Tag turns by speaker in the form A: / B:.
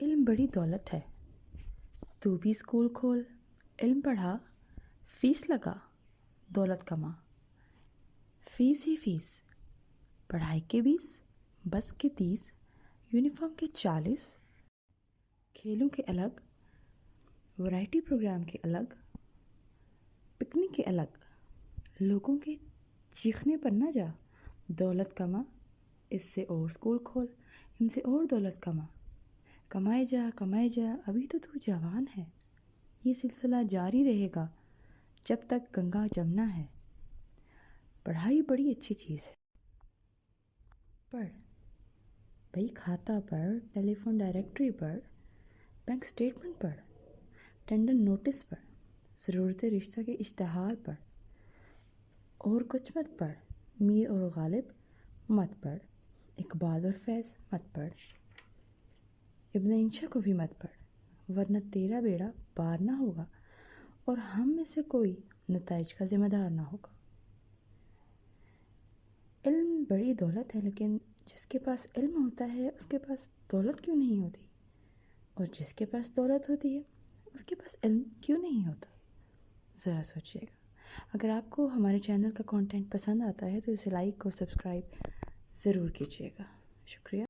A: علم بڑی دولت ہے، تو بھی اسکول کھول، علم پڑھا، فیس لگا، دولت کما۔ فیس ہی فیس، پڑھائی کے 20، بس کے 30، یونیفارم کے 40، کھیلوں کے الگ، ورائٹی پروگرام کے الگ، پکنک کے الگ، لوگوں کے چیخنے پر نہ جا، دولت کما، اس سے اور اسکول کھول، ان سے اور دولت کما، کمائے جا، ابھی تو جوان ہے، یہ سلسلہ جاری رہے گا جب تک گنگا جمنا ہے۔ پڑھائی بڑی اچھی چیز ہے، پڑھ بھئی، کھاتا پڑھ، ٹیلی فون ڈائریکٹری پڑھ، بینک سٹیٹمنٹ پڑھ، ٹینڈر نوٹس پڑھ، ضرورت رشتہ کے اشتہار پڑھ، اور کچھ مت پڑھ، میر اور غالب مت پڑھ، اقبال اور فیض مت پڑھ، ابن انشا کو بھی مت پڑھ، ورنہ تیرا بیڑا پار نہ ہوگا اور ہم میں سے کوئی نتائج کا ذمہ دار نہ ہوگا۔ علم بڑی دولت ہے، لیکن جس کے پاس علم ہوتا ہے اس کے پاس دولت کیوں نہیں ہوتی؟ اور جس کے پاس دولت ہوتی ہے اس کے پاس علم کیوں نہیں ہوتا؟ ذرا سوچیے گا۔ اگر آپ کو ہمارے چینل کا کنٹینٹ پسند آتا ہے تو اسے لائک اور سبسکرائب ضرور کیجیے گا۔ شکریہ۔